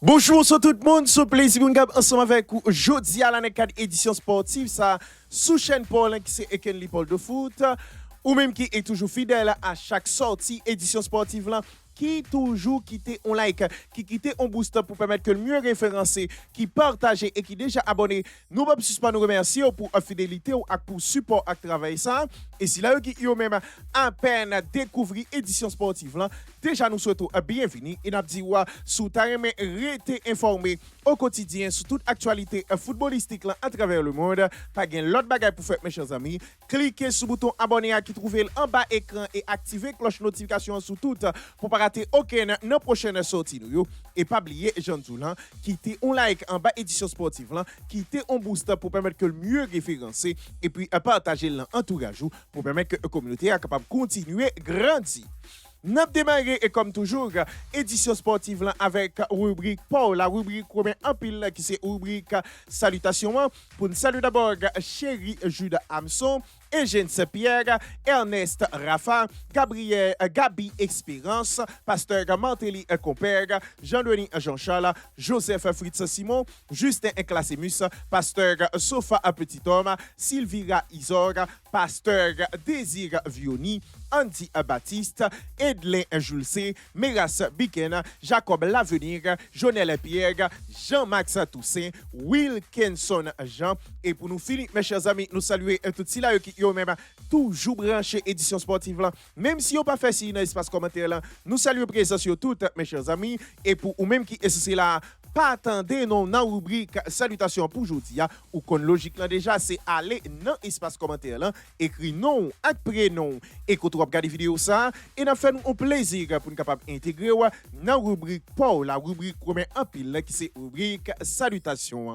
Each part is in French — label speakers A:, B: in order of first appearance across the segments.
A: Bonjour sur tout le monde, c'est plaisir de ensemble avec vous. Jeudi à la cadre édition sportive, ça sous chaîne Paul qui c'est Eken Paul de foot ou même qui est toujours fidèle à chaque sortie édition sportive là qui toujours quitter on like, qui quitter on boost pour permettre que le mieux référencé, qui partager et qui déjà abonné, nous ne pouvons pas nous remercier pour la fidélité ou pour support à travail ça. Et si là qui ont même à peine découvrir édition sportive là, déjà nous souhaitons bienvenue et nous disons sous ta rester informé au quotidien sur toute actualité footballistique là à travers le monde. Pas gain l'autre bagaille pour faire mes chers amis, cliquez sur le bouton abonner qui trouve en bas écran et activez cloche notification sur toute pour pas rater aucune nos prochaines sorties nous et pas oublier Jean Zoulan quitter on like en bas édition sportive là, quitter on boost pour permettre que le mieux référencé et puis partager l'entourage pour permettre que la communauté est capable de continuer grandir. N'a démarré et comme toujours édition sportive là avec rubrique Paul, la rubrique comme un pile qui c'est rubrique salutations pour nous saluer d'abord chéri Jude Hamson, Eugène Pierre, Ernest Rafa, Gabriel Gabi Expérience, Pasteur Mantéli Compère, Jean-Denis Jean-Charles, Joseph Fritz Simon, Justin Classimus, Pasteur Sofa Petit Homme, Sylvira Isor, Pasteur Désir Vioni, Andy Baptiste, Edlin Julce, Meras Biken, Jacob Lavenir, Jonel Pierre, Jean-Max Toussaint, Wilkinson Jean. Et pour nous finir, mes chers amis, nous saluer tout ceux qui ont même toujours branché édition sportive là. Même si vous pas fait si dans l'espace commentaire là, nous saluons présence sur toutes mes chers amis. Et pour ou même qui est là, pas attendre non dans rubrique salutations pour aujourd'hui ou qu'on logique là déjà c'est aller dans espace commentaire là écrit nom après nom et quand on regarde vidéo ça et n'a fait nous un plaisir pour nous capable intégrer dans rubrique Paul la rubrique comme un pile qui c'est rubrique salutations.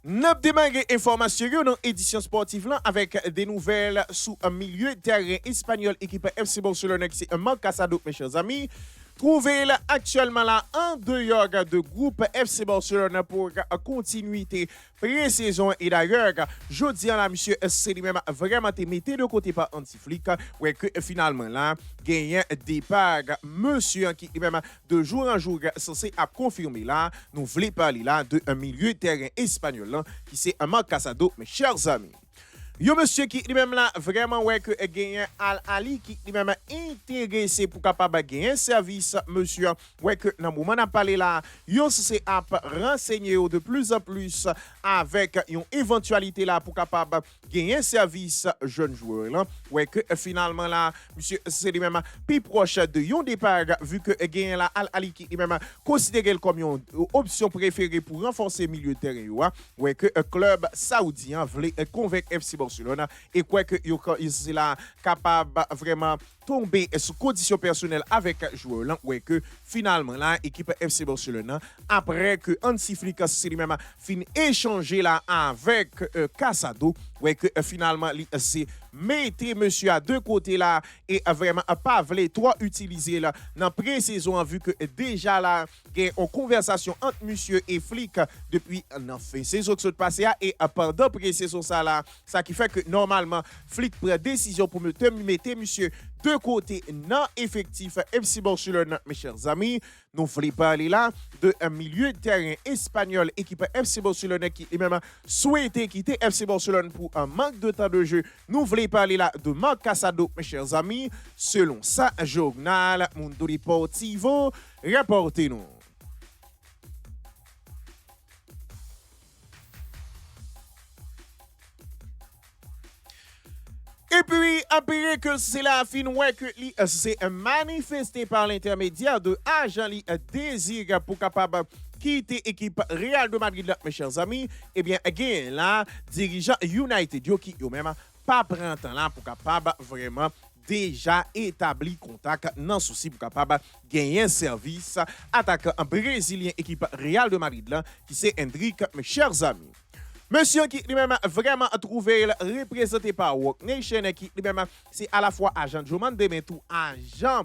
A: N'a démarré information dans édition sportive là avec des nouvelles sous un milieu terrain espagnol équipe FC Barcelone qui c'est Marc Casado mes chers amis. Trouvez actuellement là en dehors de groupe FC Barcelone pour continuité pré-saison et d'ailleurs jeudi là monsieur c'est lui-même vraiment mettez de côté par anti-flic ouais que finalement là gagne départ monsieur qui même de jour en jour censé à confirmer là nous voulons parler là de un milieu terrain espagnol là, qui c'est Marc Casado mes chers amis. Yo monsieur qui lui-même là vraiment ouais que gagne Al Ali qui lui-même intéressé pour capable gagner service monsieur ouais que dans moment n'a parlé là yo c'est à renseigner de plus en plus avec une éventualité là pour capable gagner service jeune joueur là ouais que finalement là monsieur c'est lui-même plus proche de yon départ vu que gagne là Al Ali qui lui-même considéré comme une option préférée pour renforcer milieu de terrain ouais que club saoudien voulait convaincre FC Barcelone et quoi que il là capable vraiment tomber sous conditions personnelles avec joueur là ouais que finalement là équipe FC Barcelone après que Hansi Flick c'est lui-même fin échanger là avec Casado ouais que finalement c'est mettez monsieur à deux côtés là et vraiment pas voulu trois utiliser là dans pré-saison vu que déjà là il y a une conversation entre monsieur et Flick depuis la fin saison qui se passe et pendant pré-saison ça là ça qui fait que normalement Flick prend décision pour mettre monsieur de côté non effectif FC Barcelone mes chers amis nous voulons parler là de un milieu de terrain espagnol équipe FC Barcelone qui est même souhaité quitter FC Barcelone pour un manque de temps de jeu nous voulons parler là de Marc Casado mes chers amis selon ça journal Mundo Deportivo rapportez-nous. Et puis, après que c'est la fin, ouais, que c'est manifesté par l'intermédiaire de agent désir pour capable quitter l'équipe Real de Madrid, mes chers amis, eh bien, again, là, dirigeant United, qui eux même pas prend temps là pour capable vraiment déjà établi contact dans souci pour capable gagner un service attaquant brésilien équipe Real de Madrid là, qui c'est Hendrik, mes chers amis. Monsieur qui lui-même vraiment trouvé représenté par Work Nation qui lui-même c'est à la fois agent de Joman mais tout agent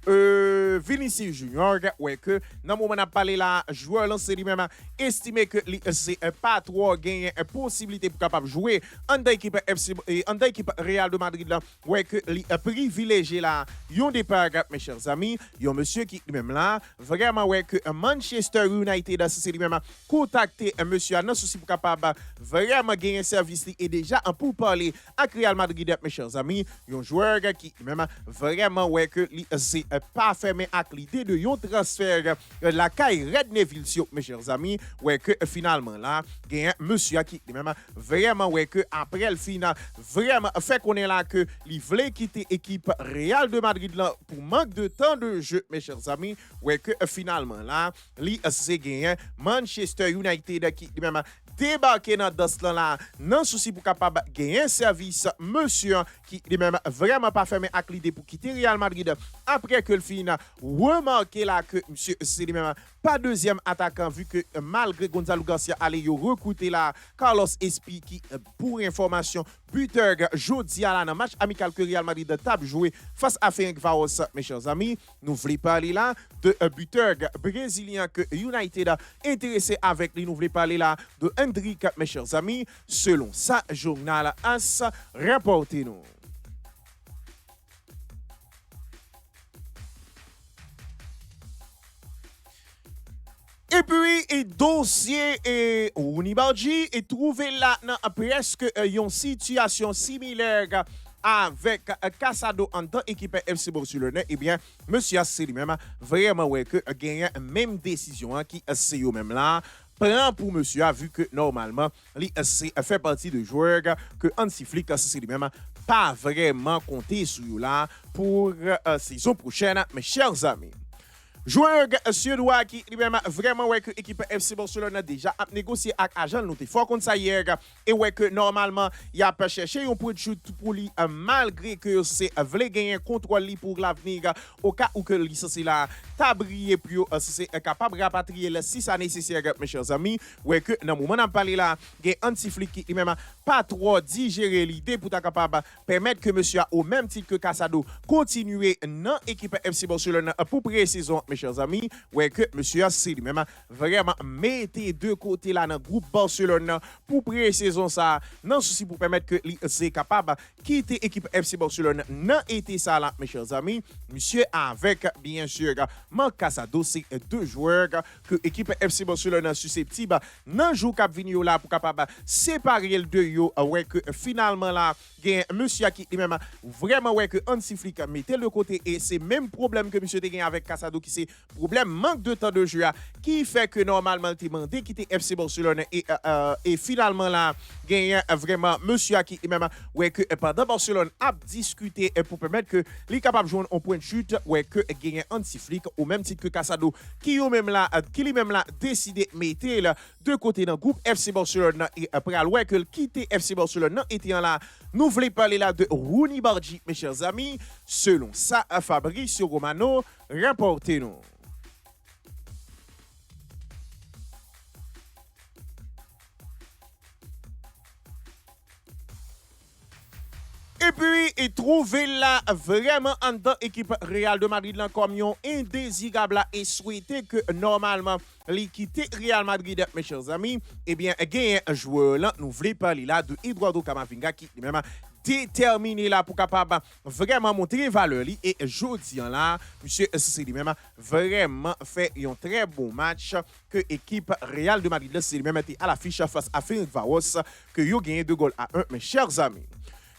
A: Vinicius Junior, ouais que dans le moment où on a parlé là, joueur lancé lui-même estimé que c'est pas trop gagné possibilité pour capable jouer en équipe FC en équipe Real de Madrid là, ouais que privilégié là, yon départ mes chers amis, yon monsieur qui lui-même là, vraiment ouais que Manchester United c'est lui-même contacté monsieur non souci pour capable vraiment gagner service et déjà pour parler avec Real Madrid mes chers amis, yon joueur qui même vraiment ouais que c'est pas fermé avec l'idée de yon transfert la caille Red Neville mes chers amis, ouais que finalement là gagne monsieur qui même vraiment ouais que après le final vraiment fait qu'on est là que il voulait quitter équipe Real de Madrid là pour manque de temps de jeu mes chers amis, ouais que finalement là li c'est gagné Manchester United qui même débarquer dans ce là non souci pour capable gagner un service monsieur qui lui-même vraiment pas fermé avec l'idée pour quitter Real Madrid après que le fin remarqué là que monsieur c'est lui-même pas deuxième attaquant vu que malgré Gonzalo Garcia allait recruter là Carlos Espi qui pour information buteur jeudi à la match amical que Real Madrid tape jouer face à Ferencváros mes chers amis, nous voulons parler là de buteur brésilien que United a intéressé avec lui, nous voulons parler là de Hendrick mes chers amis, selon ça journal AS rapportez-nous. Et puis, et dossier et Unibarji est trouvé là dans presque une situation similaire avec Casado en tant équipe FC Barcelone. Eh bien, monsieur c'est lui-même vraiment ouais que gagne même décision qui c'est eux même là. Prend pour monsieur a vu que normalement il fait partie de joueurs que Hansi Flick c'est lui-même pas vraiment compté sur là pour saison prochaine mes chers amis. Joueur suédois qui lui-même vraiment ouais que l'équipe FC Barcelone a déjà négocié avec agent nous fort contre ça hier et ouais que normalement il a pas cherché un point de chute pour lui malgré que c'est voulait gagner contrôle pour l'avenir au cas où que lui c'est là t'a brillé plus c'est capable de rapatrier si ça nécessaire mes chers amis ouais que dans le moment on parler là il y a Hansi Flick qui lui-même pas trop digérer l'idée pour ta capable permettre que monsieur au même titre que Casado continuer dans l'équipe FC Barcelone pour pré-saison mes chers amis, ouais que monsieur c'est lui-même vraiment mettez de côté là dans le groupe Barcelone pour pré-saison ça, non souci pour permettre que c'est capable quitter l'équipe FC Barcelone non été ça là mes chers amis, monsieur avec bien sûr Marc Casado c'est deux joueurs que l'équipe FC Barcelone susceptible non jour cap venir là pour capable séparer le deux yo ouais que finalement là gain monsieur qui lui-même vraiment ouais que Hansi Flick mettait le côté et c'est même problème que monsieur te gain avec Casado qui c'est problème manque de temps de jeu qui fait que normalement tu demandé quitter FC Barcelone et finalement là gagne vraiment monsieur qui même ouais que pendant Barcelone a discuté pour permettre que les capable de jouer un point de chute ouais que gagne Hansi Flick au même titre que Casado qui lui-même là décidé mettre de côté dans le groupe FC Barcelone et après ouais que quitter FC Barcelone était là nous voulons parler là de Rooney Bargi mes chers amis selon ça Fabrizio Romano rapportez-nous. Et puis, il trouvé là vraiment en dans l'équipe Real de Madrid là comme un indésirable et souhaité que normalement l'équipe Real Madrid mes chers amis, eh bien, il y a un joueur là, nous voulons parler là de Eduardo Camavinga qui même déterminé là pour capable vraiment montrer valeur et jodi là monsieur c'est lui-même vraiment fait un très bon match que équipe Real de Madrid c'est lui-même été à l'affiche face à Ferencváros que yo gagné 2-1 mes chers amis.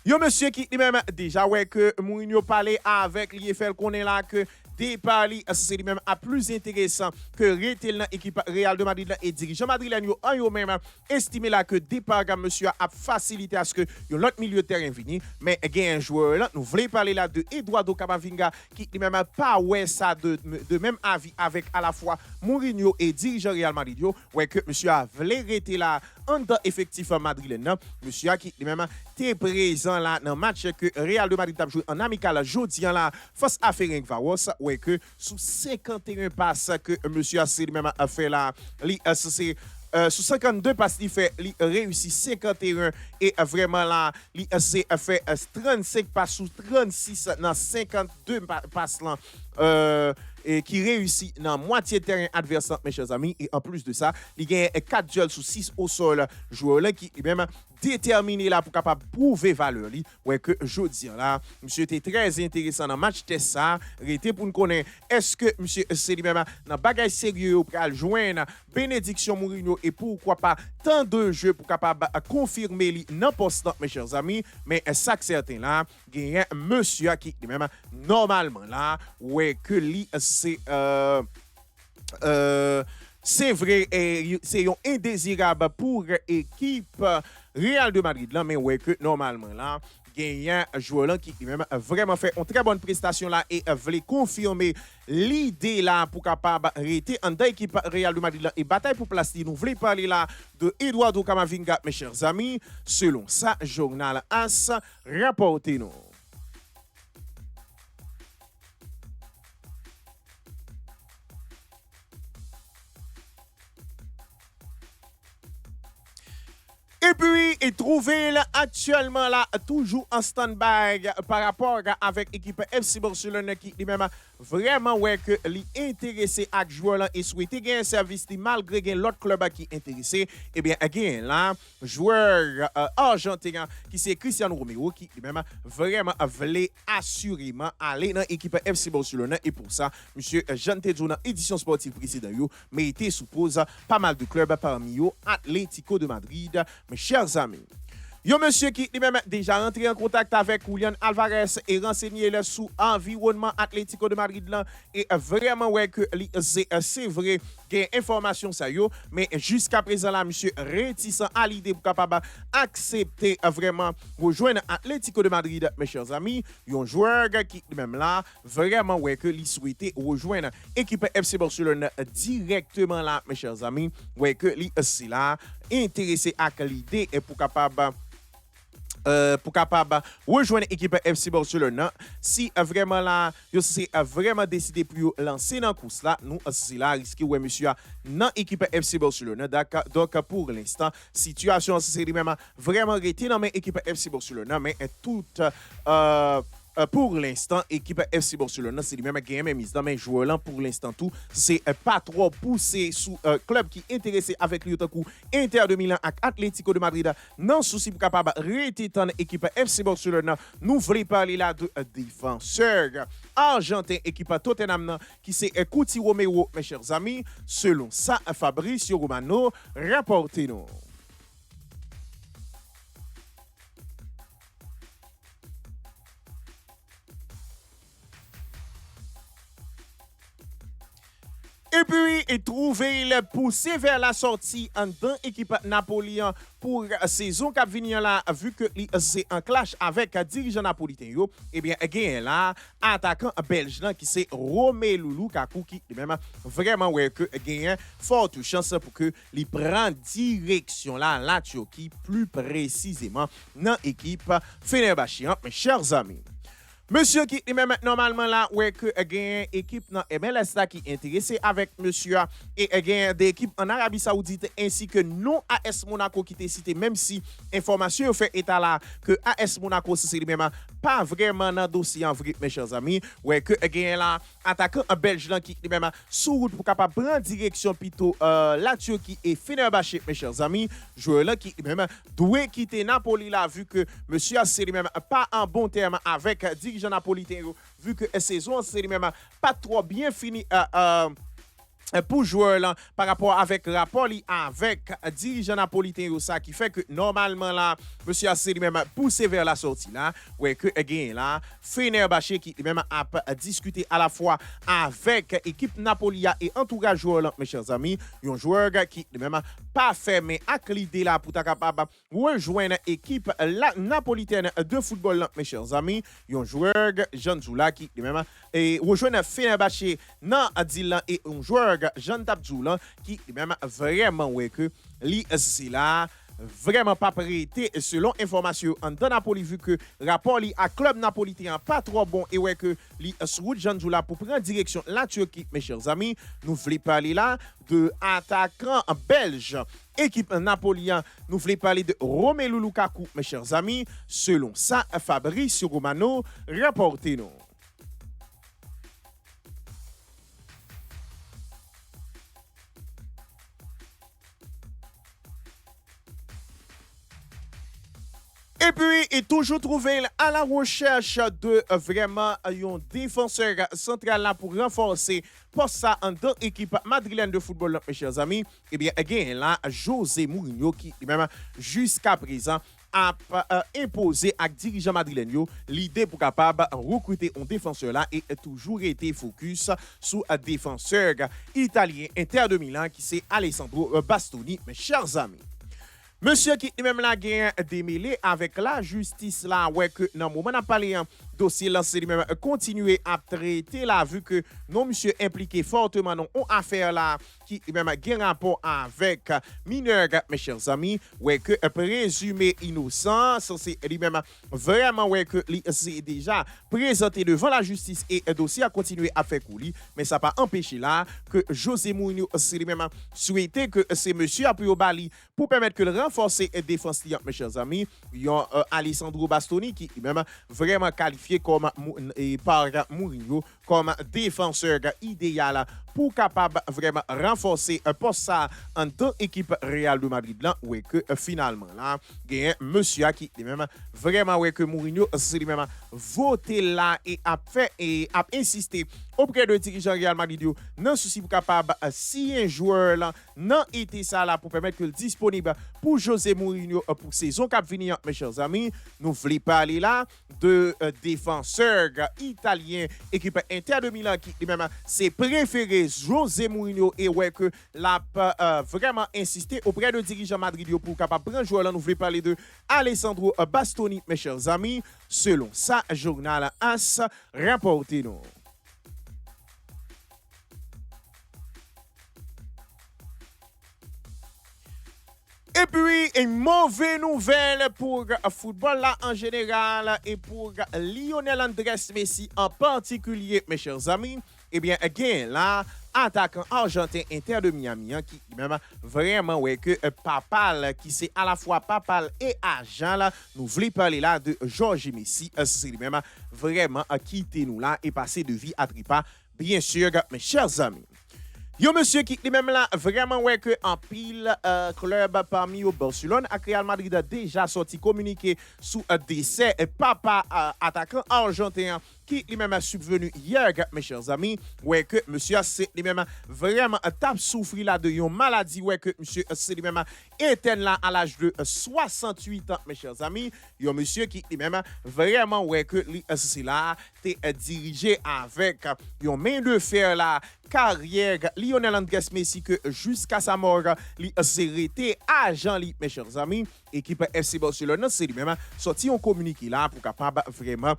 A: Yo monsieur qui lui-même déjà ouais que Mourinho parlait avec l'IFL qu'on est là que départ c'est lui-même à plus intéressant que rester dans l'équipe Real de Madrid et dirigeant madrilène yo même estimé là que départ monsieur a facilité à ce que l'autre milieu de terrain vini mais il y a un joueur là nous voulons parler là de Eduardo Camavinga qui lui-même pas ouais ça de même avis avec à la fois Mourinho et dirigeant Real Madrid ouais que monsieur a voulu rester là en dans effectif madrilène monsieur qui lui-même était présent là dans match que Real de Madrid a joué en amical jeudi là face à Ferencváros que sous 51 passes que monsieur Assis même a fait là c'est Sous 52 passes, il fait réussi 51 et vraiment là, il fait 35 passes sous 36 dans 52 passes là. Et qui réussit dans moitié de terrain adverse, mes chers amis. Et en plus de ça, il gagne 4 duels sur 6 au sol. Joueur là qui est même déterminé là pour capable prouver valeur. Ouais, que je dis là, monsieur était très intéressant dans le match test ça. Rété pour nous connaître, est-ce que monsieur c'est lui-même dans bagage sérieux pour joindre bénédiction Mourinho et pourquoi pas tant de jeux pour capable confirmer lui non poste, mes chers amis. Mais ça que certain là, il y a un monsieur qui lui-même normalement là, ouais, que lui c'est vrai, c'est indésirable pour l'équipe Real de Madrid là, mais ouais que normalement là, il y a un joueur là qui même vraiment fait une très bonne prestation là et voulait confirmer l'idée là pour capable rester en dans l'équipe Real de Madrid là et bataille pour place. Nous voulons parler là de Eduardo Camavinga, mes chers amis, selon ça journal AS rapportez-nous. Et puis, il trouvé là, actuellement là, toujours en stand-by par rapport avec l'équipe FC Barcelone qui lui-même vraiment ouais que li intéressé à joueur là et souhaité gagner un service malgré l'autre club qui est intéressé. Eh bien, again là, joueur argentin qui c'est Cristiano Romero qui lui-même vraiment voulait assurément aller dans l'équipe FC Barcelone et pour ça, monsieur Jean Tedjo dans édition sportive précédente mais était suppose pas mal de clubs parmi eux Atlético de Madrid. Mes chers amis, yo monsieur qui lui-même déjà rentré en contact avec Julian Alvarez et renseigné le sous environnement Atlético de Madrid là et vraiment ouais que c'est vrai qu'il y a information ça yo mais jusqu'à présent là monsieur réticent à l'idée pour capable accepter vraiment rejoindre Atlético de Madrid. Mes chers amis, un joueur qui même là vraiment ouais que il souhaitait rejoindre équipe FC Barcelone directement là mes chers amis ouais que lui c'est là intéressé à l'idée et pour capable rejoindre l'équipe FC Barcelone. Si vraiment là, vous c'est vraiment décidé pour lancer dans la course là, nous c'est là risqué ouais monsieur dans l'équipe FC Barcelone. Donc pour l'instant, situation c'est même vraiment arrêté dans l'équipe FC Barcelone mais toute pour l'instant, l'équipe FC Barcelone, c'est lui-même qui a mise dans mes joueurs là pour l'instant tout. C'est pas trop poussé sous club qui est intéressé avec lui coup Inter de Milan et Atlético de Madrid. Non souci pour capable rester dans l'équipe FC Barcelone. Nous voulons parler là de défenseur argentin équipe Tottenham qui c'est Cuti Romero, mes chers amis. Selon ça, Fabrizio Romano, rapportez-nous. Et puis, il trouvait le poussé vers la sortie en dans l'équipe Napoléon pour saison qui vient là, vu que c'est un clash avec dirigeant napolitain. Eh bien, il y a là, attaquant belge là, qui c'est Romelu Lukaku qui même vraiment ouais que gagne forte chance pour que il prend direction là, la Turquie, plus précisément dans l'équipe Fenerbahçe. Mes chers amis. Monsieur qui est même normalement là, ouais, que gagne équipe dans MLS là qui est intéressé avec monsieur et gagne des équipes en Arabie Saoudite ainsi que non AS Monaco qui était cité, même si information fait état là que AS Monaco c'est lui-même pas vraiment dans dossier en vrai, mes chers amis, ouais, que gagne là, attaquant un Belge là qui lui-même sous route pour capable prendre direction plutôt la Turquie et Fenerbahçe, mes chers amis, joueur là qui lui-même doit quitter Napoli là, vu que monsieur c'est lui-même pas en bon terme avec dirigeant napolitain, vu que la saison c'est lui-même pas trop bien fini pour joueur là par rapport avec rapport avec dirigeant napolitain ça qui fait que normalement là monsieur a lui-même poussé vers la sortie là ouais que again là Fenerbahçe qui lui-même a discuté à la fois avec équipe Napolia et entourage joueur là mes chers amis un joueur qui lui-même pas fermé à l'idée là pour ta capable rejoindre équipe la napolitaine de football là mes chers amis un joueur Jean Zoula qui lui-même et rejoindre Fenerbahçe dans Adilan et un joueur Jean Tabdou qui même vraiment ouais que li c'est là vraiment pas prêté selon information en dans Napoli vu que rapport li à club napolitain pas trop bon et ouais que li sur Jean Joula pour prendre direction la Turquie mes chers amis nous voulons parler là de attaquant belge équipe napolitain nous voulons parler de Romelu Lukaku mes chers amis selon ça Fabrizio Romano rapportez nous. Et puis, il toujours trouvé à la recherche de vraiment un défenseur central là pour renforcer pour ça en dans équipe madrilène de football, mes chers amis. Eh bien, again, là, José Mourinho qui, même jusqu'à présent, a imposé à dirigeant madrilène l'idée pour capable recruter un défenseur là et toujours été focus sur un défenseur italien Inter de Milan qui c'est Alessandro Bastoni, mes chers amis. Monsieur qui même la gain démêlé avec la justice là ouais que dans moment on a parlé un dossier lancé lui-même continuer à traiter là vu que non monsieur impliqué fortement dans une affaire là qui même gain rapport avec mineur mes chers amis ouais que présumé innocent c'est lui-même vraiment ouais que c'est déjà présenté devant la justice et le dossier a continué à faire couler mais ça pas empêché là que José Mourinho c'est lui-même souhaité que c'est monsieur a pris au Bali pour permettre que le renforcer et défense mes chers amis il y a Alessandro Bastoni qui même vraiment qualifié comme par Mourinho comme défenseur idéal pour capable vraiment renforcer pour ça en tant équipe Real de Madrid là ouais que finalement là gagne monsieur qui même vraiment ouais que Mourinho c'est lui même voté là et a fait et a insisté auprès de dirigeant Real Madrid non souci pour capable si un joueur là non été ça là pour permettre que disponible pour José Mourinho pour saison cap venir mes chers amis nous voulons parler là de défenseur italien équipe Inter de Milan qui même c'est préféré José Mourinho et ouais que l'a vraiment insisté auprès de dirigeant Madrid pour capable prendre joueur là nous voulons parler de Alessandro Bastoni mes chers amis selon ça journal AS rapporté nous. Et puis, une mauvaise nouvelle pour le football là en général et pour Lionel Andrés Messi en particulier, mes chers amis. Eh bien, again, là, attaquant argentin Inter de Miami, hein, qui même vraiment, ouais, que papal, qui c'est à la fois papal et agent, là, nous voulons parler là de Georges Messi, c'est même vraiment quitté nous là et passer de vie à trépas, bien sûr, mes chers amis. Yo monsieur qui est même là vraiment ouais que en pile club parmi au Barcelone à Real Madrid a déjà sorti communiqué sous décès papa attaquant argentin qui lui-même a subvenu hier mes chers amis ouais que monsieur c'est lui-même vraiment tape souffrir là de une maladie ouais que monsieur c'est lui-même éteint là à l'âge de 68 ans mes chers amis yo monsieur qui lui-même vraiment ouais que c'est là t'es dirigé avec une main de fer là carrière Lionel Andrés Messi que jusqu'à sa mort li s'est agent li mes chers amis équipe FC Barcelone c'est lui-même sorti un communiqué là pour capable vraiment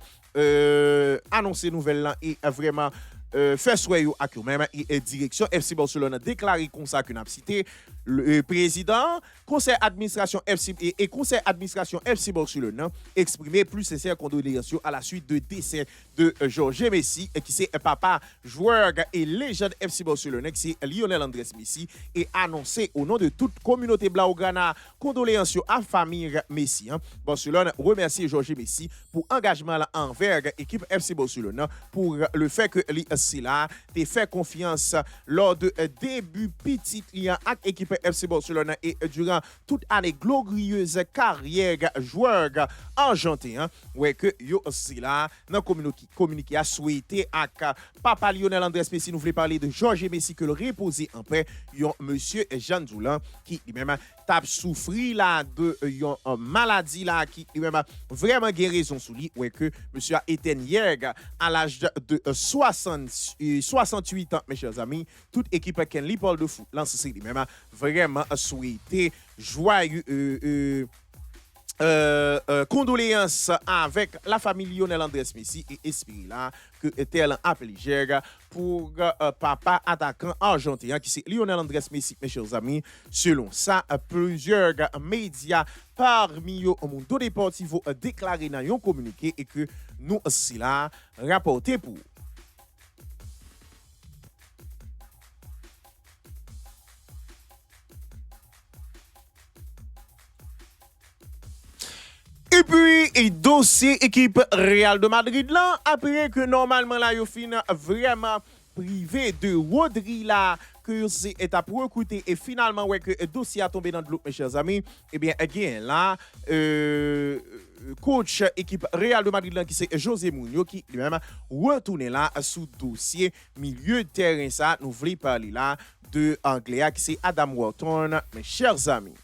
A: annoncer nouvelle là et vraiment faire souhait à même et direction FC Barcelone déclaré comme ça que n'a cité le président conseil administration FC et conseil administration FC Barcelone exprimé plus sincères condoléances à la suite de décès de Georges Messi qui c'est papa joueur et légende FC Barcelone qui c'est Lionel Andrés Messi et annoncé au nom de toute communauté blaugrana condoléances à famille Messi. Barcelone remercie Georges Messi pour engagement envers l'équipe FC Barcelone pour le fait que là t'es fait confiance lors de début petit lien avec l'équipe FC Barcelone et durant toute année glorieuse carrière joueur argentin ouais que yo aussi là dans communiqué a souhaité avec papa Lionel Andrés Messi nous voulons parler de Georges Messi que le reposer en paix yon monsieur Jean Doulan qui lui-même tape souffrir là de yon maladie là qui lui-même vraiment guérison sous lui ouais que monsieur a éteint hier à l'âge de 68 ans mes chers amis toute équipe Ken Lipol de foot lance lui-même vraiment souhaité joyeux condoléances avec la famille Lionel Andrés Messi et espérer là que tel appelé pour papa attaquant argentin qui c'est Lionel Andrés Messi, mes chers amis. Selon ça, plusieurs médias parmi eux au Mundo Deportivo déclaré dans un communiqué et que nous aussi là rapporté pour. Et puis, et dossier équipe Real de Madrid là, après que normalement là, yo fin vraiment privé de Rodri là, que c'est étape recruté et finalement ouais que dossier a tombé dans de l'eau, mes chers amis. Eh bien, again là, coach équipe Real de Madrid là, qui c'est José Mourinho qui lui-même retourné là sous dossier milieu de terrain ça, nous voulons parler là de Anglais qui c'est Adam Wharton, mes chers amis.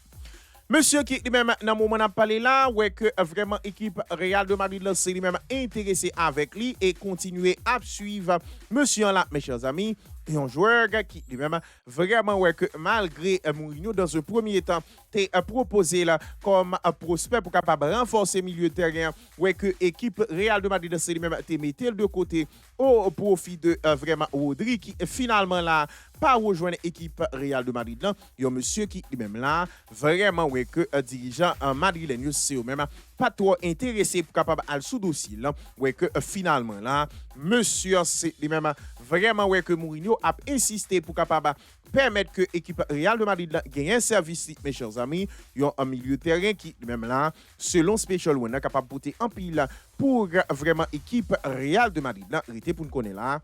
A: Monsieur qui lui-même, dans le moment où on a parlé là, ouais que vraiment équipe Real de Madrid là, c'est lui-même intéressé avec lui et continuer à suivre monsieur là, mes chers amis. Et un joueur qui lui-même vraiment ouais que malgré Mourinho dans un premier temps t'es proposé là comme prospect pour capable renforcer milieu de terrain ouais que équipe Real de Madrid c'est lui-même t'es metté de côté au profit de vraiment Rodri qui finalement là pas rejoindre l'équipe Real de Madrid là. Il y a un monsieur qui lui-même là vraiment ouais que dirigeant madrilène c'est même pas trop intéressé pour capable aller sous dossier là ouais que finalement là monsieur c'est lui-même vraiment ouais que Mourinho a insisté pour capable permettre que l'équipe Real de Madrid gagne un service, mes chers amis. Il y a un milieu de terrain qui, même là, selon Special One, est capable de porter en pile pour vraiment l'équipe Real de Madrid. Là, arrêtez pour nous connaître là.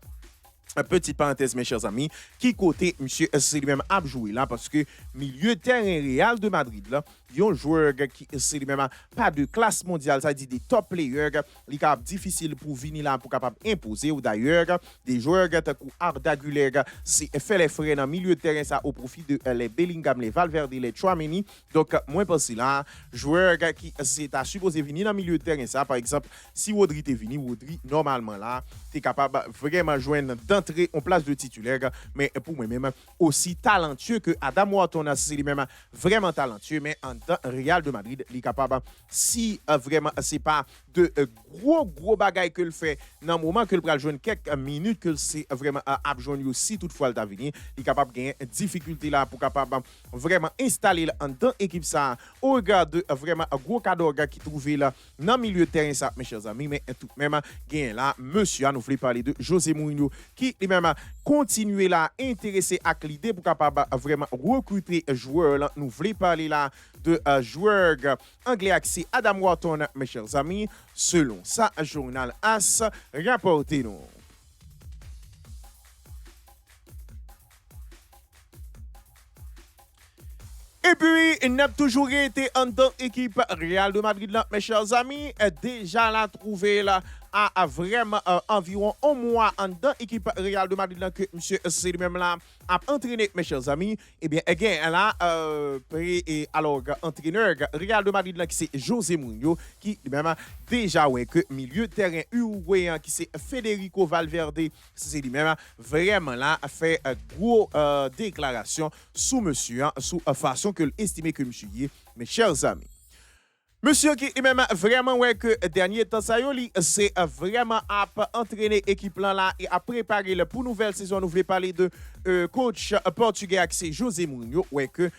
A: Petite parenthèse, mes chers amis, qui côté, monsieur, c'est lui-même à jouer là, parce que milieu de terrain Real de Madrid, là, il y a un joueur qui, c'est lui-même pas de classe mondiale, ça dit des top players, il est difficile pour venir là, pour capable imposer, ou d'ailleurs, des joueurs qui ont Arda Güler, c'est fait les frais dans le milieu de terrain, ça, au profit de les Bellingham, les Valverde, les Tchouameni. Donc, moi, pense là, joueur qui, c'est à supposer venir dans le milieu de terrain, ça, par exemple, si Rodri est venu, Rodri, normalement là, tu es capable vraiment joindre d'entrer en place de titulaire, mais pour moi-même, aussi talentueux que Adam Wharton, c'est lui-même vraiment talentueux, mais en Real de Madrid, il est capable, si vraiment c'est pas de gros bagailles que le fait, dans le moment que le pral joindre quelques minutes, que c'est vraiment à joindre aussi, toutefois, le venir, il est capable de gagner difficulté là pour capable vraiment installer en dans l'équipe ça, au regard de vraiment un gros cadeau qui trouve là dans le milieu de terrain, ça, mes chers amis, mais tout de même, gain là, monsieur, nous voulons parler de José Mourinho, qui lui-même continuer là, intéressé à l'idée pour capable vraiment recruter joueurs là, nous voulons parler là de joueur anglais axé Adam Wharton, mes chers amis, selon ça, journal AS, rapportez-nous. Et puis, il n'a toujours été en tant qu'équipe Real de Madrid, là, mes chers amis, déjà là, trouvé là, à vraiment environ un mois en dans l'équipe Real de Madrid là, que monsieur c'est lui-même là a entraîné, mes chers amis. Eh bien, again, là, alors, entraîneur Real de Madrid là, qui c'est José Mourinho, qui lui-même déjà, ouais, que milieu de terrain uruguayen, qui c'est Federico Valverde, c'est lui-même vraiment là, a fait gros déclaration sous monsieur, sous façon que l'estimé que monsieur y est, mes chers amis. Monsieur qui est même vraiment ouais que dernier temps ça c'est vraiment à entraîner équipe là et à préparer le pour nouvelle saison. Nous voulons parler de coach portugais c'est José Mourinho ouais que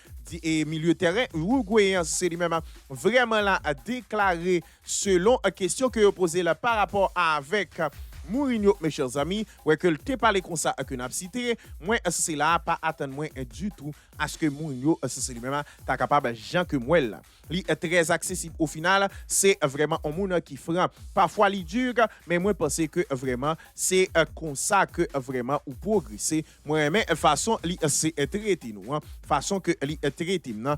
A: et milieu de terrain uruguayen c'est lui-même vraiment là à déclarer selon une question que vous posez là par rapport avec Mourinho, mes chers amis, ouais que le t'es parlé comme ça que n'a cité, moi c'est là pas attendre moi du tout à ce que Mourinho c'est lui-même t'as capable Jean que moi là. Il est très accessible au final, c'est vraiment un monde qui franc. Parfois il dur, mais moi pense que vraiment c'est comme ça que vraiment ou progresser. Moi mais façon c'est traité nous façon que il traité non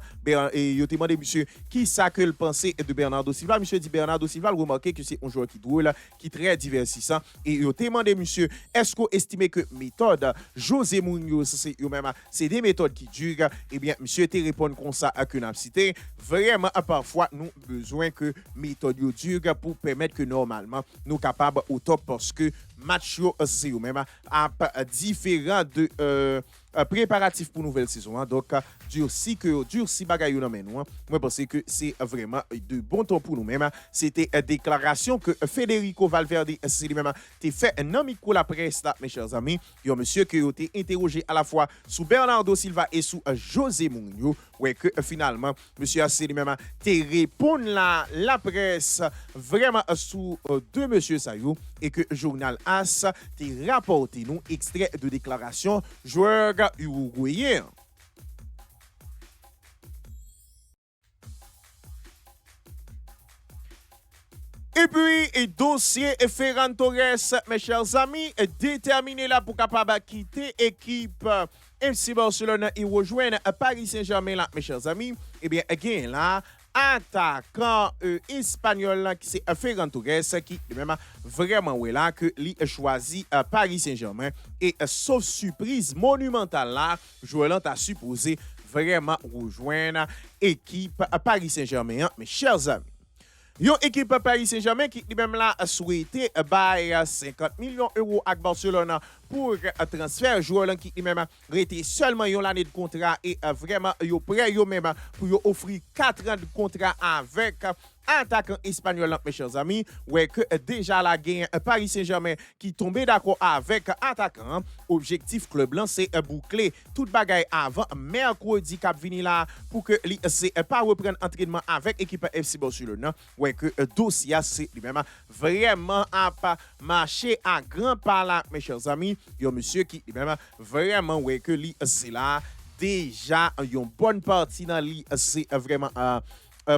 A: et yo demandé monsieur qui ça que le penser de Bernardo Silva. Monsieur dit Bernardo Silva, remarquez que c'est un joueur qui drôle, qui très diversifiant. Et il a demandé, monsieur, est-ce qu'on estime que méthode José Mourinho, c'est des méthodes qui durent? Eh bien, monsieur te répond comme ça à que cité. Vraiment, parfois, nous avons besoin que méthode dure pour permettre que normalement, nous capables au top parce que match yo c'est ou même à différents de préparatifs pour nouvelle saison. Hein. Donc, durci bagay yo nan men nou. Moi, pense que c'est vraiment de bon temps pour nous-mêmes. C'était une déclaration que Federico Valverde, c'est lui-même, t'es fait un micro la presse, là, mes chers amis. Il y a un monsieur qui a été interrogé à la fois sous Bernardo Silva et sous José Mourinho. Ouais, que finalement, monsieur c'est lui-même, t'es répondre la presse vraiment sous deux monsieur Sayou et que Journal As t'es rapporté nous extrait de déclaration joueur uruguayen. Et puis, dossier Ferran Torres, mes chers amis, déterminé là pour capable quitter l'équipe FC Barcelone et rejoindre Paris Saint-Germain là, mes chers amis. Eh bien, again là, attaquant espagnol là, qui c'est Ferran Torres qui même vraiment ouais là que lui choisi Paris Saint-Germain et sauf surprise monumentale là, joueur a supposé vraiment rejoindre l'équipe Paris Saint-Germain, mes chers amis. Yon équipe Paris Saint-Germain qui lui-même là a souhaité bailler 50 millions d'euros à Barcelone pour transfert joueur qui lui-même été seulement yon l'année de contrat et vraiment yon prêt yon même pour yon offrir 4 ans de contrat avec attaquant espagnol, mes chers amis, ouais que déjà la gagne Paris Saint-Germain qui tombait d'accord avec attaquant. Objectif club blanc c'est boucler toute bagaille avant mercredi cap vini là pour que li c'est pas reprendre entraînement avec équipe FC Barcelone. Ouais que dossier c'est lui-même vraiment a pas marché à grand pas là, mes chers amis. Yo monsieur qui lui-même vraiment ouais que li c'est là déjà une bonne partie dans li c'est vraiment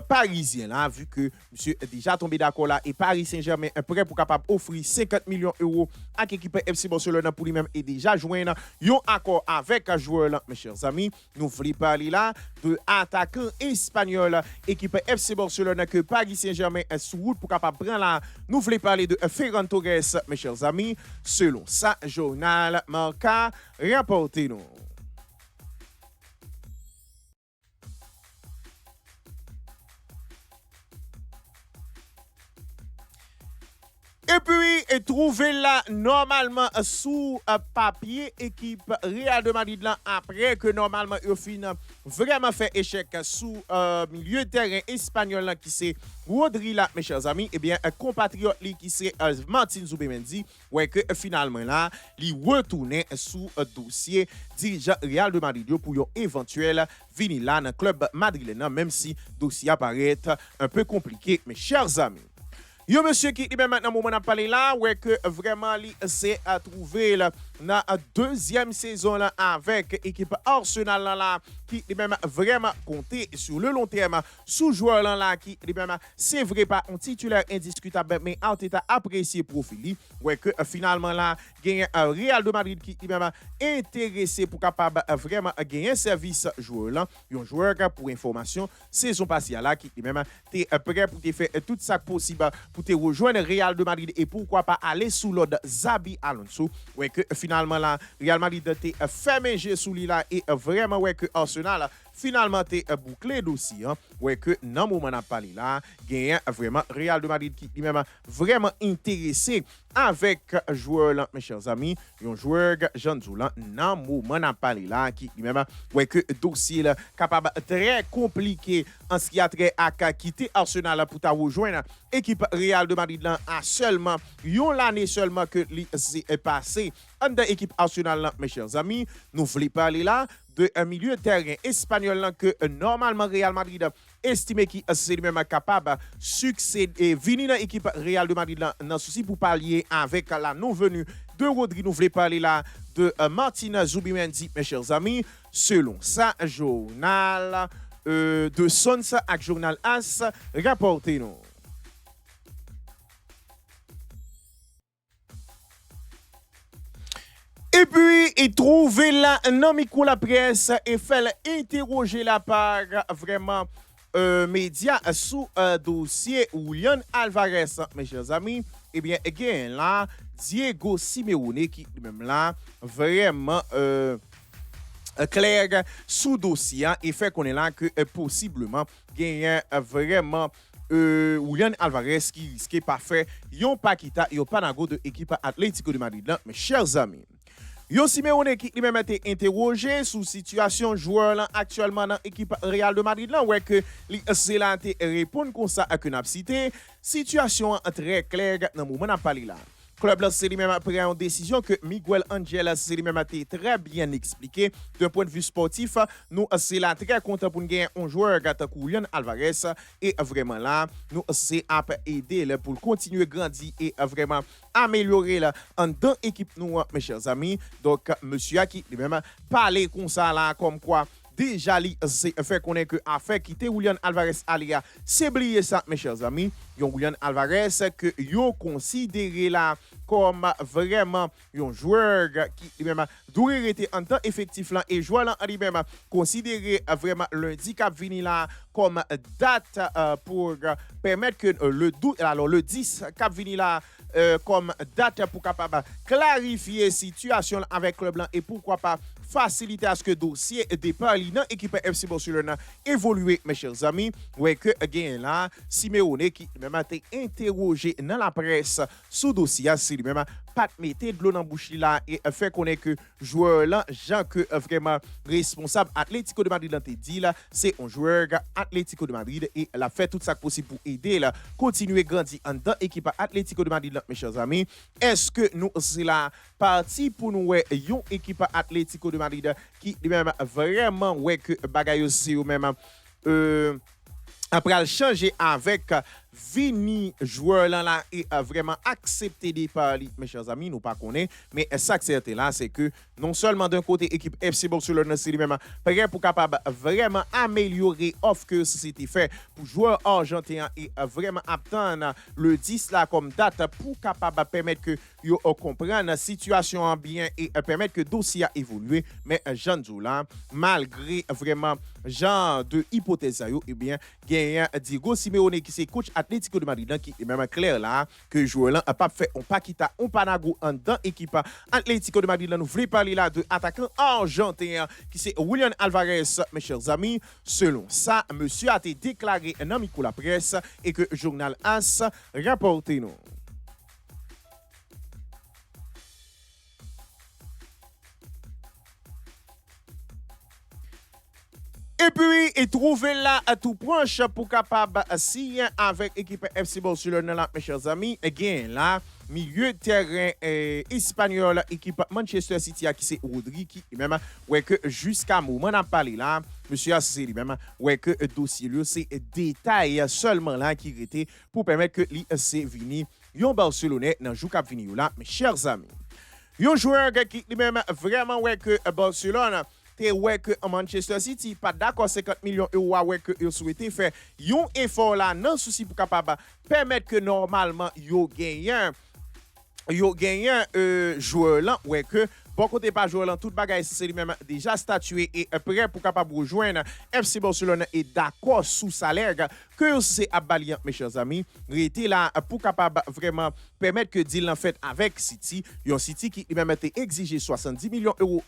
A: parisien là, vu que monsieur est déjà tombé d'accord là et Paris Saint-Germain est prêt pour capable offrir 50 millions d'euros à l'équipe FC Barcelone pour lui-même et déjà joindre un accord avec un joueur là, mes chers amis. Nous voulons parler là de attaquant espagnol équipe FC Barcelone que Paris Saint-Germain est sous route pour capable prendre là. Nous voulons parler de Ferran Torres, mes chers amis, selon ça journal Marca rapportez-nous. Et puis, trouver là normalement sous papier équipe Real de Madrid là après que normalement il fin vraiment fait échec sous milieu de terrain espagnol là qui c'est Rodri là mes chers amis. Et bien compatriote qui c'est Martin Zubimendi ouais que finalement là il retourner sous dossier dirigeant Real de Madrid pour un éventuel venir là dans club madrilène même si dossier apparaît un peu compliqué mes chers amis. Yo monsieur qui ben maintenant moment n'a parlé là ouais que vraiment li c'est à trouver là dans la deuxième saison là avec équipe Arsenal là qui même vraiment compter sur le long terme sous joueur là qui même c'est vrai pas un titulaire indiscutable mais Arteta apprécié profil ouais que finalement là gagne Real de Madrid qui même intéressé pour capable vraiment gagner service joueur là un joueur pour information saison passée là qui même t'es prêt pour te faire tout ça possible pour te rejoindre Real de Madrid et pourquoi pas aller sous l'ordre Xabi Alonso ouais que finalement là Real Madrid t'es fermé sous lui là et vraiment ouais que Arsenal finalement t'es bouclé dossier hein? Ouais que dans moment n'a parlé là gagne vraiment Real de Madrid qui lui-même vraiment intéressé avec joueur là mes chers amis un joueur Jean Zoulan dans moment n'a parlé là qui lui-même ouais que dossier là capable très compliqué en ce qui a trait à quitter Arsenal pour ta rejoindre équipe Real de Madrid là à seulement une année seulement que c'est passé en équipe Arsenal là mes chers amis nous voulons parler là de un milieu de terrain espagnol là, que normalement Real Madrid estime qui c'est lui-même capable succéder venir dans l'équipe Real de Madrid là dans souci pour parler avec la non venue de Rodri. Nous voulons parler là de Martin Zubimendi mes chers amis selon ça journal de Sons avec journal As rapportez-nous. Et puis, il trouve là un micro la presse et fait interroger la part vraiment média sous dossier Julian Alvarez, mes chers amis. Eh bien, again là, Diego Simeone qui même là vraiment clair sous dossier et fait qu'on est là que possiblement gagne vraiment Julian Alvarez qui risque pas fait yon pas quitta yon panago de équipe Atlético de Madrid là, mes chers amis. Yo Simeone qui lui-même a été interrogé sur situation joueur là actuellement dans l'équipe Real de Madrid là, ouais que c'est là répondre comme ça à que n'a cité situation très claire dans moment n'a parlé là. Club là c'est lui-même après une décision que Miguel Angel c'est lui-même a été très bien expliqué d'un point de vue sportif. Nous c'est là très content pour gagner un joueur gata Julian Alvarez et vraiment là nous c'est à aider là pour continuer grandir et vraiment améliorer là en dans équipe nous mes chers amis. Donc monsieur qui lui-même parler comme ça là comme quoi déjà c'est fait connaître que a fait quitter Julian Alvarez alia c'est oublier ça mes chers amis. Yon Julian Alvarez que yo considéré là comme vraiment un joueur qui lui-même doit rester en temps effectif là et joueur là lui-même considéré vraiment lundi cap vini là comme date pour permettre que le 10 cap vini là comme date pour capable clarifier situation avec club blanc et pourquoi pas faciliter à ce que dossier départ dans l'équipe FC Barcelone évoluer mes chers amis. Ouais que gain là Simeone qui même a été interrogé dans la presse sous dossier c'est lui-même pas mettre de l'eau dans bouche là et fait connaître que joueur là Jean que vraiment responsable Atlético de Madrid là te dit là c'est un joueur Atlético de Madrid et elle a fait tout ça possible pour aider là continuer grandir en dans équipe Atlético de Madrid là mes chers amis. Est-ce que nous c'est la partie pour nous une équipe Atlético de Madrid qui même vraiment ouais que bagaille aussi ou même après changer avec Vini joueur là et vraiment accepté des paris mes chers amis nous pas connaît mais ça certain là c'est que non seulement d'un côté équipe FC Barcelone c'est lui-même prêt pour capable vraiment améliorer offre que c'était fait pour joueurs argentins et vraiment attendre le 10 là comme date pour capable permettre que yo comprendre la situation en bien et permettre que dossier a évolué mais Jean Zoula malgré vraiment genre de hypothèse yo et bien gagnant Diego Simeone qui c'est coach Atlético de Madrid qui est même clair là que joueur là a pas fait on pas quitter on panago en dans équipe Atlético de Madrid là nous voulons parler là de attaquant argentin qui c'est Julian Alvarez mes chers amis. Selon ça monsieur a été déclaré dans micro la presse et que journal AS rapporté nous. Et puis, et trouver là à tout proche pour capable signer avec l'équipe FC Barcelone là, mes chers amis. Et bien là, milieu de terrain espagnol, équipe Manchester City qui c'est Rodri qui même ouais que jusqu'à moment on a parlé là, monsieur c'est lui-même ouais que dossier lui c'est détail seulement là qui était pour permettre que lui c'est vini yon Barcelonais dans jou cap vini là, mes chers amis. Yon joueur qui lui-même vraiment ouais que Barcelone ouais que Manchester City pas d'accord 50 millions d'euros ouais que yo souhaité faire un effort là non souci pour capable permettre que normalement yo gagnant joueur là ouais que bon côté pas joueur là toute bagaille c'est lui-même déjà statué et prêt pour capable rejoindre FC Barcelone et d'accord sous salaire que c'est Abalian mes chers amis était là pour capable vraiment permettre que deal en fait avec City un City qui lui-même été exigé 70 millions d'euros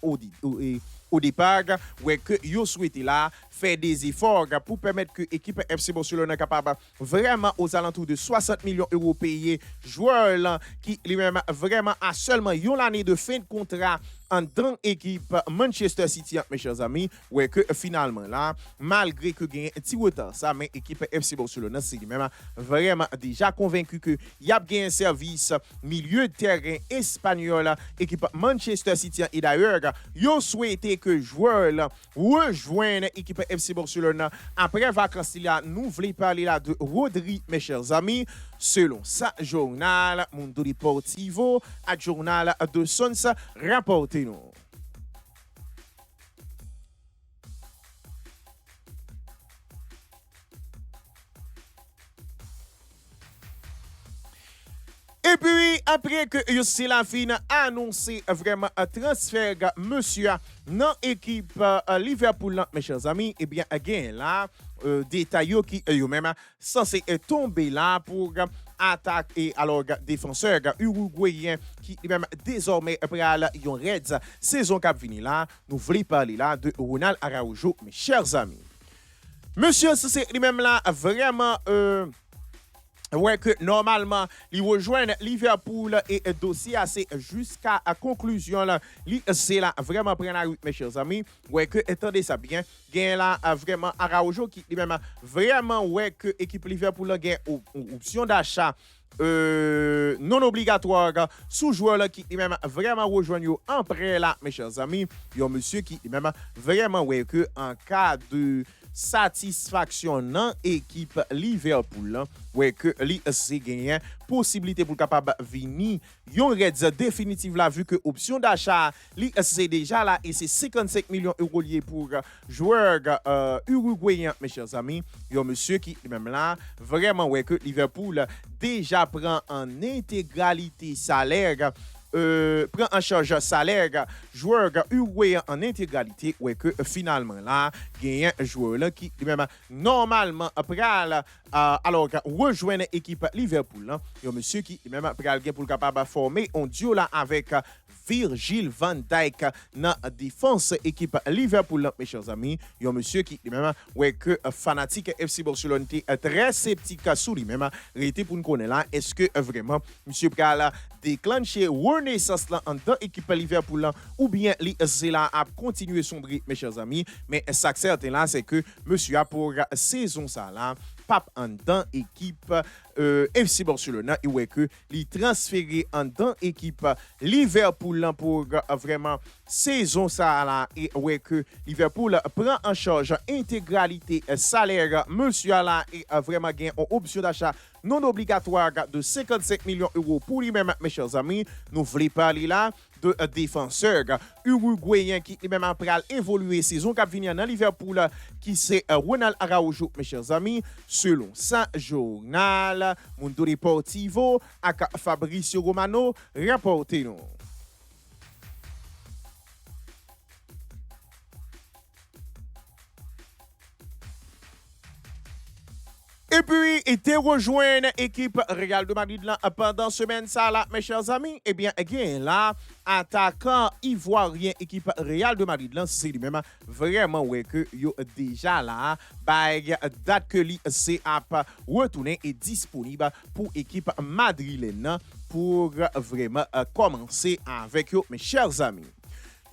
A: au départ, ouais que yo souhaité là faire des efforts pour permettre que l'équipe FC Barcelone capable vraiment aux alentours de 60 millions d'euros payés joueur là qui lui-même vraiment a seulement une année de fin de contrat en dans équipe Manchester City mes chers amis ouais que finalement là malgré que gagne un petit retard ça mais équipe FC Barcelone c'est lui-même vraiment déjà convaincu que y a gagné un service milieu de terrain espagnol équipe Manchester City et d'ailleurs yo souhaité que joueur là rejoignent l'équipe FC Barcelone après vacances là nous voulons parler là de Rodri mes chers amis selon ça journal Mundo Deportivo à journal de Sons rapporté nous. Et puis, après que Yossi Lafine a annoncé vraiment un transfert, monsieur, dans l'équipe Liverpool, mes chers amis, eh bien, again, là, détail qui eux-mêmes censé tomber là pour attaque et alors défenseur uruguayen qui même désormais après la Reds saison cap fini là, nous voulons parler là de Ronald Araujo, mes chers amis. Monsieur, c'est lui-même là vraiment ouais que normalement il rejoint Liverpool et dossier assez jusqu'à la conclusion là c'est là vraiment prendre la route mes chers amis ouais que attendez ça bien gain là vraiment Araujo qui même vraiment ouais que équipe Liverpool a gain option d'achat non obligatoire sous joueur là qui même vraiment rejoindre en prêt là mes chers amis un monsieur qui même vraiment ouais que en cas de satisfaction dans équipe Liverpool ouais que li c'est gagné possibilité pour capable venir yon Reds définitive là vu que option d'achat li c'est déjà là et c'est 55 millions d'euros liés pour joueur uruguayen mes chers amis yon monsieur qui même là vraiment ouais que Liverpool déjà prend en intégralité salaire prend en charge salaire joueur uruguayen en intégralité ouais que finalement là gagne joueur là qui même normalement après alors rejoindre équipe Liverpool là un monsieur qui même pral pour capable former un duo là avec Virgil van Dijk dans défense équipe Liverpool mes chers amis un monsieur qui même ouais que fanatique FC Barcelone très sceptique sur lui même réalité pour nous connaître là est-ce que vraiment monsieur pral déclencher renaissance là en dans équipe Liverpool là, ou bien li là a continuer sombrer mes chers amis mais ça certain là c'est que monsieur a pour saison ça là pape en dans équipe FC Barcelone et ouais que li transféré en dans équipe Liverpool là pour vraiment saison ça là et ouais que Liverpool prend en charge intégralité salaire monsieur là et vraiment gain une option d'achat non obligatoire de 55 millions d'euros pour lui-même mes chers amis nous voulons parler là de défenseur uruguayen qui même après évoluer saison cap venir dans Liverpool qui c'est Ronald Araujo mes chers amis selon ça journal Mundo Deportivo avec Fabrizio Romano rapportez nous. Et puis, était rejoint l'équipe Real de Madrid là, pendant semaine ça là, mes chers amis. Eh bien, là, attaquant ivoirien équipe Real de Madrid là, c'est lui-même vraiment ouais que yo déjà là, by date que li c'est à retourner et disponible pour équipe madrilène pour vraiment commencer avec yo, mes chers amis.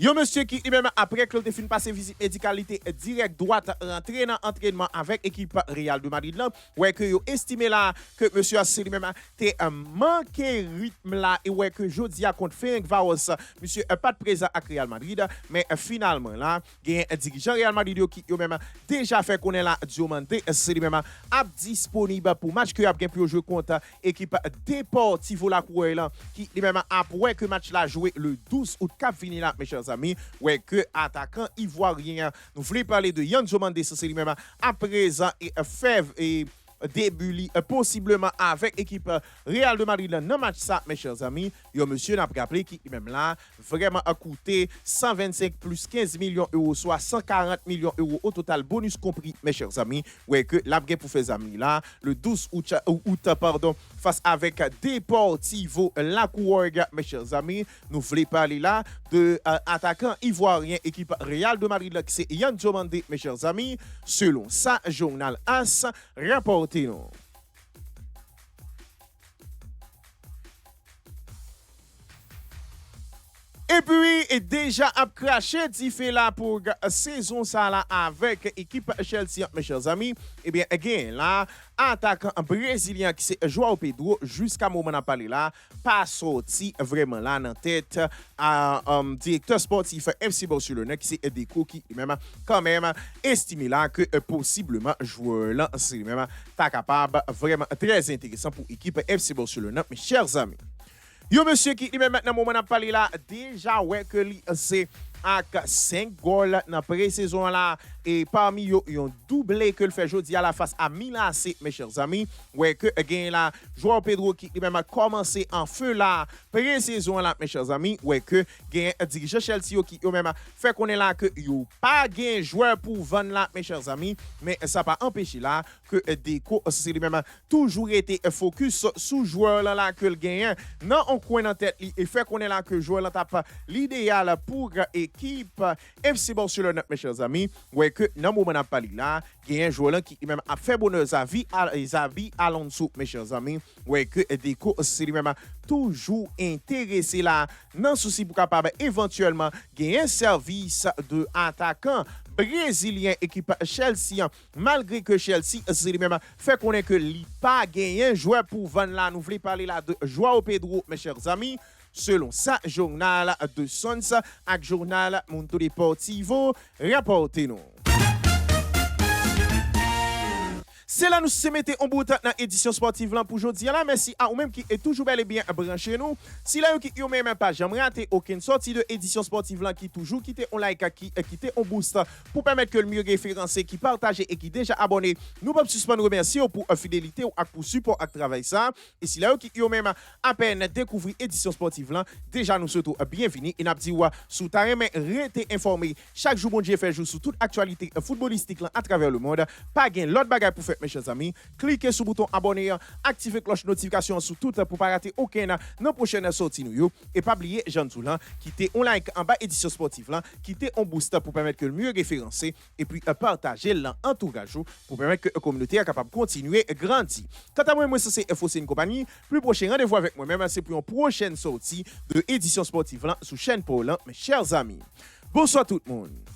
A: Yo monsieur qui lui-même après que le fin passer visite médicalité direct droite rentrer dans entraînement avec équipe Real de Madrid là ouais que yo estimé là que monsieur a lui-même té manqué rythme là et ouais que jodi a contre Ferenc Varos monsieur pas de présent à Real Madrid mais finalement là gagne dirigeant Real Madrid qui yo même déjà fait connaître là Diomande c'est lui-même a disponible pour match que a bien pour jouer contre équipe Deportivo La Coruña qui lui-même a ouais que match là joué le 12 août cap fini là mes chers amis ouais que attaquant ivoirien nous voulons parler de Yan Diomande c'est lui-même à présent et Fèvre et début possiblement avec équipe Real de Madrid dans match ça mes chers amis yo monsieur n'a pas rappelé qui même là vraiment a coûté 125 plus 15 millions d'euros soit 140 millions d'euros au total bonus compris mes chers amis ouais que la gain pour faire amis là le 12 août pardon face avec Deportivo La Coruña mes chers amis nous voulons parler là de attaquant ivoirien équipe Real de Madrid là qui c'est Yan Diomande mes chers amis selon ça journal AS rapporte non. Et puis, déjà a craché fait là pour saison ça là avec équipe Chelsea, mes chers amis. Eh bien, again, là, attaquant brésilien qui c'est João Pedro, jusqu'à moment n'a parlé là, pas sorti vraiment là dans tête à directeur sportif FC Barcelone qui c'est Deco qui même quand même estimé là que possiblement joueur là c'est même ta capable vraiment très intéressant pour équipe FC Barcelone, mes chers amis. Yo monsieur qui lui maintenant moment n'a parlé là déjà ouais que c'est avec 5 goals dans pré-saison là et parmi eux ils ont doublé que le fait jodi à la face à Milan AC mes chers amis ouais que gain là João Pedro qui lui-même a commencé en feu là pré-saison là mes chers amis ouais que gain dirigeant Chelsea qui eux même fait qu'on est là que yo pas gain joueur pour vendre là mes chers amis mais ça pas empêché là que Deco c'est lui-même toujours été focus sur joueur là que le gain non on coin en tête et fait qu'on est là que joueur là tape l'idéal pour équipe équipe FC Barcelone, mes chers amis. Ouais, que dans le moment où on parlé là, il y a un joueur qui même a fait bonheur à Xavi Alonso, mes chers amis. Ouais, que Deco, c'est lui-même toujours intéressé là, dans souci pour capable éventuellement gagner un service de attaquant brésilien équipe Chelsea, malgré que Chelsea c'est lui-même fait connaître que il pas gagné un joueur pour vendre là. Nous voulons parler là de Joao Pedro, mes chers amis. Selon ça, journal de Sons avec journal Mundo Deportivo, rapportez-nous. C'est là nous se mettons en bout dans l'édition sportive là pour aujourd'hui là. Merci à vous même qui est toujours bel et bien branché nous. Si là qui même pas jamais raté aucune sortie de édition sportive là qui toujours quitter on like qui quitter on boost pour permettre que le mieux référencé qui partage et qui déjà abonné nous pas suspendre remercier pour fidélité ou pour support à travail ça. Et si là qui même à peine découvrir édition sportive là déjà nous souhaitons bienvenue et n'a dit sous ta mais rester informé chaque jour bon Dieu fait jour sur toute actualité footballistique là à travers le monde. Pas gain l'autre bagage pour faire mes chers amis, cliquez sur le bouton abonner, activez cloche notification sur tout pour ne pas rater aucun dans prochaine sortie nous et pas oublier Jean Zoulan quittez on like en bas édition sportive là, quittez on boost pour permettre que le mieux référencé et puis partager l'entourage pour permettre que la communauté est capable de continuer à grandir. Quant à moi c'est FOC une compagnie, plus prochain rendez-vous avec moi-même c'est pour une prochaine sortie de édition sportive là sur chaîne Paul, mes chers amis. Bonsoir tout le monde.